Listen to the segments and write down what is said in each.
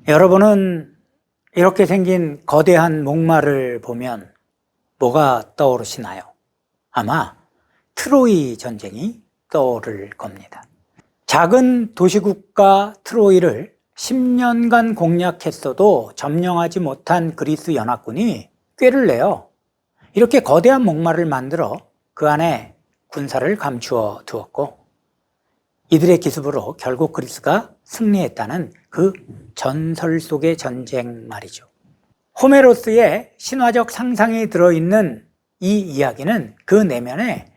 여러분은 이렇게 생긴 거대한 목마를 보면 뭐가 떠오르시나요? 아마 트로이 전쟁이 떠오를 겁니다. 작은 도시국가 트로이를 10년간 공략했어도 점령하지 못한 그리스 연합군이 꾀를 내요. 이렇게 거대한 목마를 만들어 그 안에 군사를 감추어 두었고, 이들의 기습으로 결국 그리스가 승리했다는 그 전설 속의 전쟁 말이죠. 호메로스의 신화적 상상이 들어있는 이 이야기는 그 내면에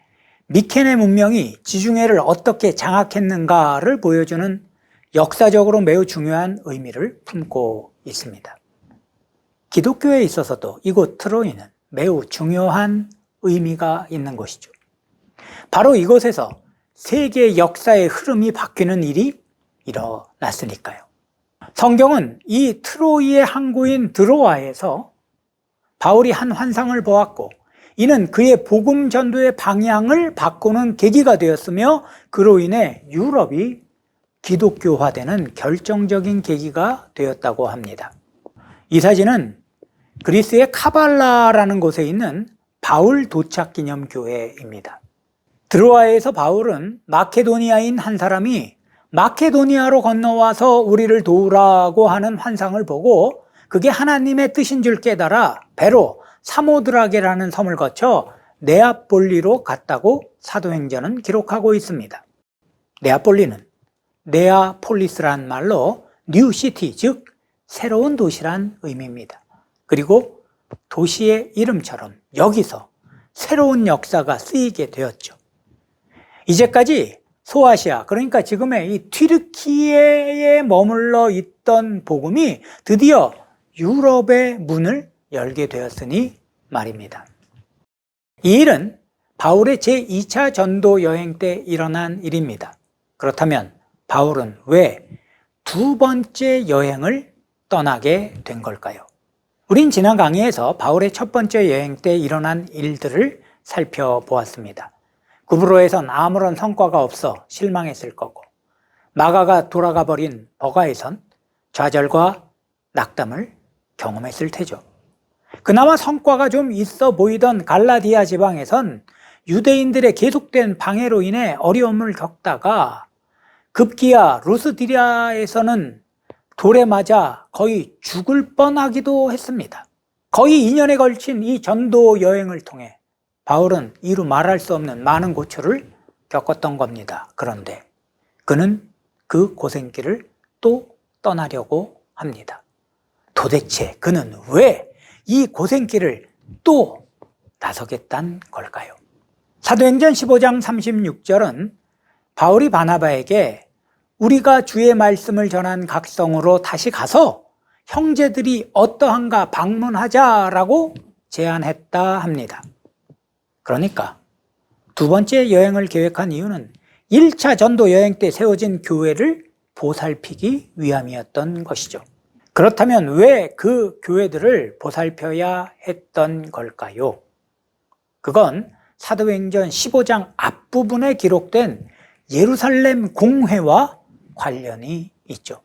미케네 문명이 지중해를 어떻게 장악했는가를 보여주는 역사적으로 매우 중요한 의미를 품고 있습니다. 기독교에 있어서도 이곳 트로이는 매우 중요한 의미가 있는 곳이죠. 바로 이곳에서 세계 역사의 흐름이 바뀌는 일이 일어났으니까요. 성경은 이 트로이의 항구인 드로아에서 바울이 한 환상을 보았고, 이는 그의 복음 전도의 방향을 바꾸는 계기가 되었으며 그로 인해 유럽이 기독교화되는 결정적인 계기가 되었다고 합니다. 이 사진은 그리스의 카발라라는 곳에 있는 바울 도착 기념 교회입니다. 드로아에서 바울은 마케도니아인 한 사람이 마케도니아로 건너와서 우리를 도우라고 하는 환상을 보고 그게 하나님의 뜻인 줄 깨달아 배로 사모드라게라는 섬을 거쳐 네아폴리로 갔다고 사도행전은 기록하고 있습니다. 네아폴리는 네아폴리스란 말로 뉴시티, 즉 새로운 도시란 의미입니다. 그리고 도시의 이름처럼 여기서 새로운 역사가 쓰이게 되었죠. 이제까지 소아시아, 그러니까 지금의 이 튀르키예에 머물러 있던 복음이 드디어 유럽의 문을 열게 되었으니 말입니다. 이 일은 바울의 제2차 전도 여행 때 일어난 일입니다. 그렇다면 바울은 왜 두 번째 여행을 떠나게 된 걸까요? 우린 지난 강의에서 바울의 첫 번째 여행 때 일어난 일들을 살펴보았습니다. 구브로에선 아무런 성과가 없어 실망했을 거고, 마가가 돌아가 버린 버가에선 좌절과 낙담을 경험했을 테죠. 그나마 성과가 좀 있어 보이던 갈라디아 지방에선 유대인들의 계속된 방해로 인해 어려움을 겪다가 급기야 루스디리아에서는 돌에 맞아 거의 죽을 뻔하기도 했습니다. 거의 2년에 걸친 이 전도 여행을 통해 바울은 이루 말할 수 없는 많은 고초를 겪었던 겁니다. 그런데 그는 그 고생길을 또 떠나려고 합니다. 도대체 그는 왜 이 고생길을 또 나서겠다는 걸까요? 사도행전 15장 36절은 바울이 바나바에게 우리가 주의 말씀을 전한 각 성으로 다시 가서 형제들이 어떠한가 방문하자라고 제안했다 합니다. 그러니까 두 번째 여행을 계획한 이유는 1차 전도 여행 때 세워진 교회를 보살피기 위함이었던 것이죠. 그렇다면 왜 그 교회들을 보살펴야 했던 걸까요? 그건 사도행전 15장 앞부분에 기록된 예루살렘 공회와 관련이 있죠.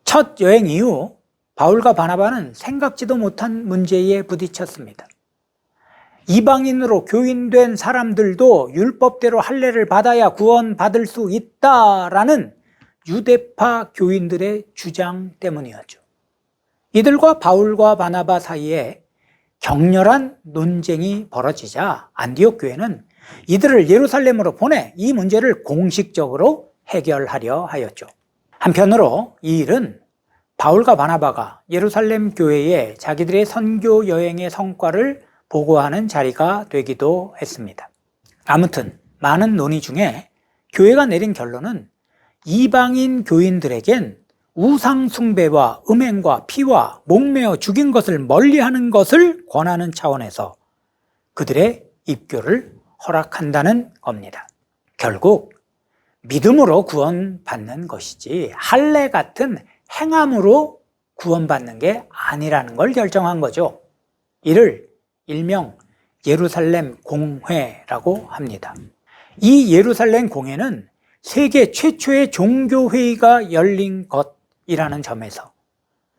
첫 여행 이후 바울과 바나바는 생각지도 못한 문제에 부딪혔습니다. 이방인으로 교인된 사람들도 율법대로 할례를 받아야 구원받을 수 있다라는 유대파 교인들의 주장 때문이었죠. 이들과 바울과 바나바 사이에 격렬한 논쟁이 벌어지자 안디옥 교회는 이들을 예루살렘으로 보내 이 문제를 공식적으로 해결하려 하였죠. 한편으로 이 일은 바울과 바나바가 예루살렘 교회에 자기들의 선교 여행의 성과를 보고하는 자리가 되기도 했습니다. 아무튼 많은 논의 중에 교회가 내린 결론은 이방인 교인들에겐 우상 숭배와 음행과 피와 목매어 죽인 것을 멀리하는 것을 권하는 차원에서 그들의 입교를 허락한다는 겁니다. 결국 믿음으로 구원받는 것이지 할례 같은 행함으로 구원받는 게 아니라는 걸 결정한 거죠. 이를 일명 예루살렘 공회라고 합니다. 이 예루살렘 공회는 세계 최초의 종교회의가 열린 것이라는 점에서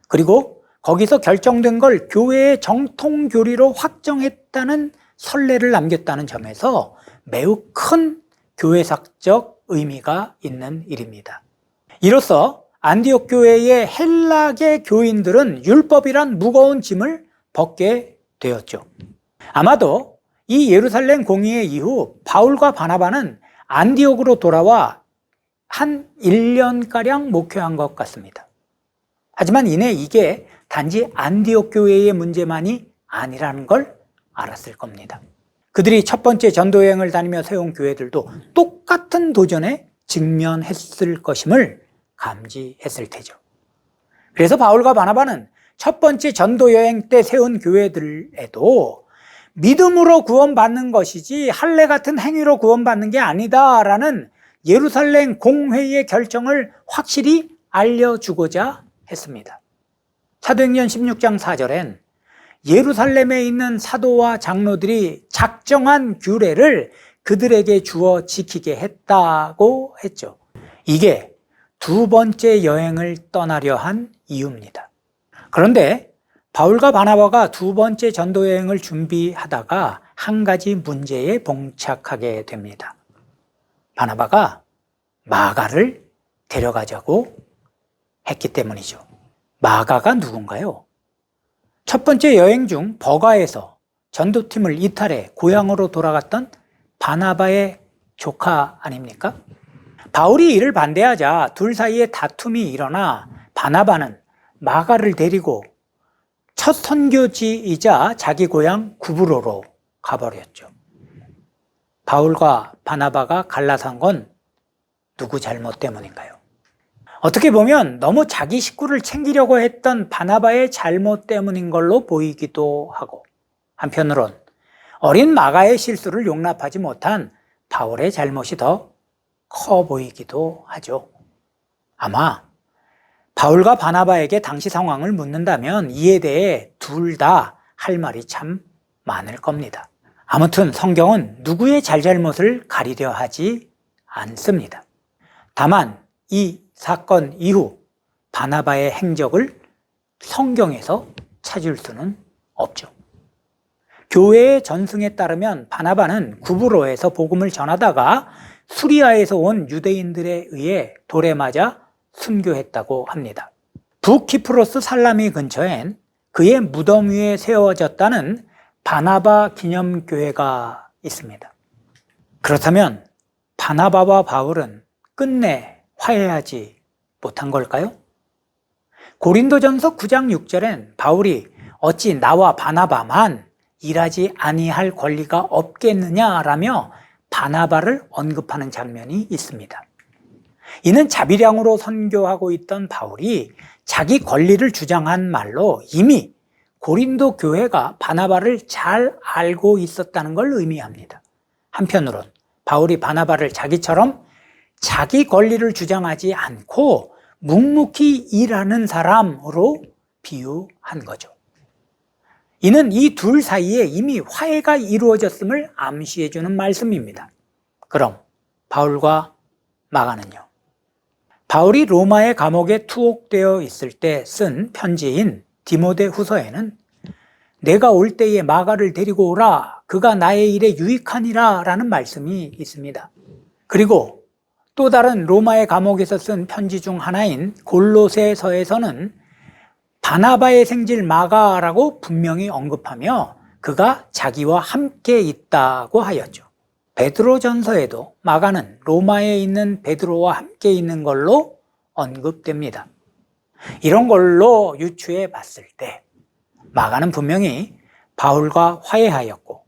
그리고 거기서 결정된 걸 교회의 정통 교리로 확정했다는 선례를 남겼다는 점에서 매우 큰 교회사적 의미가 있는 일입니다. 이로써 안디옥 교회의 헬라계 교인들은 율법이란 무거운 짐을 벗게 되었죠. 아마도 이 예루살렘 공의회 이후 바울과 바나바는 안디옥으로 돌아와 한 1년가량 목회한 것 같습니다. 하지만 이내 이게 단지 안디옥 교회의 문제만이 아니라는 걸 알았을 겁니다. 그들이 첫 번째 전도여행을 다니며 세운 교회들도 똑같은 도전에 직면했을 것임을 감지했을 테죠. 그래서 바울과 바나바는 첫 번째 전도여행 때 세운 교회들에도 믿음으로 구원받는 것이지 할례 같은 행위로 구원받는 게 아니다라는 예루살렘 공회의 결정을 확실히 알려주고자 했습니다. 사도행전 16장 4절엔 예루살렘에 있는 사도와 장로들이 작정한 규례를 그들에게 주어 지키게 했다고 했죠. 이게 두 번째 여행을 떠나려 한 이유입니다. 그런데 바울과 바나바가 두 번째 전도 여행을 준비하다가 한 가지 문제에 봉착하게 됩니다. 바나바가 마가를 데려가자고 했기 때문이죠. 마가가 누군가요? 첫 번째 여행 중 버가에서 전도팀을 이탈해 고향으로 돌아갔던 바나바의 조카 아닙니까? 바울이 이를 반대하자 둘 사이에 다툼이 일어나 바나바는 마가를 데리고 첫 선교지이자 자기 고향 구브로로 가버렸죠. 바울과 바나바가 갈라선 건 누구 잘못 때문인가요? 어떻게 보면 너무 자기 식구를 챙기려고 했던 바나바의 잘못 때문인 걸로 보이기도 하고, 한편으론 어린 마가의 실수를 용납하지 못한 바울의 잘못이 더 커 보이기도 하죠. 아마 바울과 바나바에게 당시 상황을 묻는다면 이에 대해 둘 다 할 말이 참 많을 겁니다. 아무튼 성경은 누구의 잘잘못을 가리려 하지 않습니다. 다만 이 사건 이후 바나바의 행적을 성경에서 찾을 수는 없죠. 교회의 전승에 따르면 바나바는 구브로에서 복음을 전하다가 수리아에서 온 유대인들에 의해 돌에 맞아 순교했다고 합니다. 북키프로스 살라미 근처엔 그의 무덤 위에 세워졌다는 바나바 기념교회가 있습니다. 그렇다면 바나바와 바울은 끝내 화해하지 못한 걸까요? 고린도전서 9장 6절엔 바울이 어찌 나와 바나바만 일하지 아니할 권리가 없겠느냐라며 바나바를 언급하는 장면이 있습니다. 이는 자비량으로 선교하고 있던 바울이 자기 권리를 주장한 말로 이미 고린도 교회가 바나바를 잘 알고 있었다는 걸 의미합니다. 한편으론 바울이 바나바를 자기처럼 자기 권리를 주장하지 않고 묵묵히 일하는 사람으로 비유한 거죠. 이는 이 둘 사이에 이미 화해가 이루어졌음을 암시해 주는 말씀입니다. 그럼 바울과 마가는요? 바울이 로마의 감옥에 투옥되어 있을 때 쓴 편지인 디모데 후서에는 내가 올 때에 마가를 데리고 오라, 그가 나의 일에 유익하니라 라는 말씀이 있습니다. 그리고 또 다른 로마의 감옥에서 쓴 편지 중 하나인 골로새서에서는 바나바의 생질 마가라고 분명히 언급하며 그가 자기와 함께 있다고 하였죠. 베드로전서에도 마가는 로마에 있는 베드로와 함께 있는 걸로 언급됩니다. 이런 걸로 유추해 봤을 때 마가는 분명히 바울과 화해하였고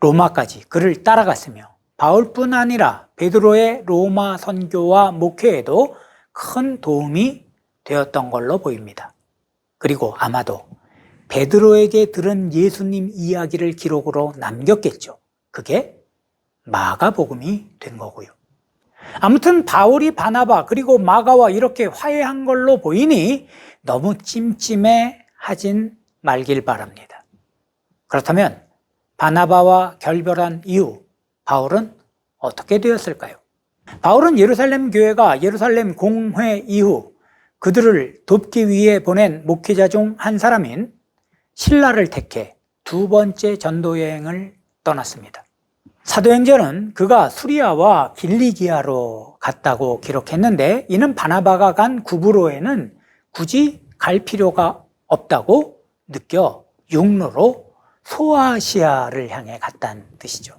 로마까지 그를 따라갔으며 바울뿐 아니라 베드로의 로마 선교와 목회에도 큰 도움이 되었던 걸로 보입니다. 그리고 아마도 베드로에게 들은 예수님 이야기를 기록으로 남겼겠죠. 그게 마가복음이 된 거고요. 아무튼 바울이 바나바 그리고 마가와 이렇게 화해한 걸로 보이니 너무 찜찜해 하진 말길 바랍니다. 그렇다면 바나바와 결별한 이후 바울은 어떻게 되었을까요? 바울은 예루살렘 교회가 예루살렘 공회 이후 그들을 돕기 위해 보낸 목회자 중 한 사람인 실라를 택해 두 번째 전도 여행을 떠났습니다. 사도행전은 그가 수리아와 길리기아로 갔다고 기록했는데, 이는 바나바가 간 구브로에는 굳이 갈 필요가 없다고 느껴 육로로 소아시아를 향해 갔다는 뜻이죠.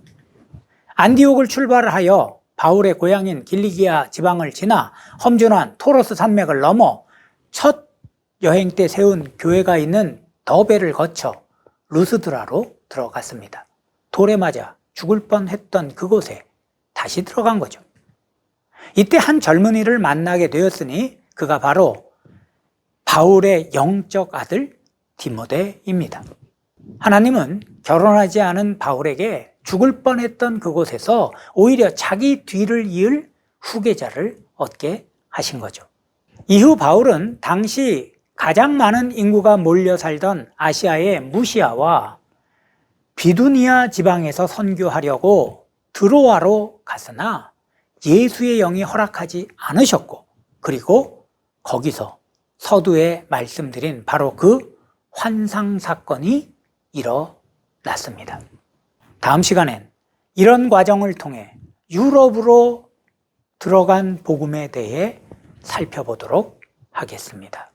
안디옥을 출발하여 바울의 고향인 길리기아 지방을 지나 험준한 토로스 산맥을 넘어 첫 여행 때 세운 교회가 있는 더베를 거쳐 루스드라로 들어갔습니다. 돌에 맞아 죽을 뻔했던 그곳에 다시 들어간 거죠. 이때 한 젊은이를 만나게 되었으니 그가 바로 바울의 영적 아들 디모데입니다. 하나님은 결혼하지 않은 바울에게 죽을 뻔했던 그곳에서 오히려 자기 뒤를 이을 후계자를 얻게 하신 거죠. 이후 바울은 당시 가장 많은 인구가 몰려 살던 아시아의 무시아와 비두니아 지방에서 선교하려고 드로아로 갔으나 예수의 영이 허락하지 않으셨고, 그리고 거기서 서두에 말씀드린 바로 그 환상 사건이 일어났습니다. 다음 시간엔 이런 과정을 통해 유럽으로 들어간 복음에 대해 살펴보도록 하겠습니다.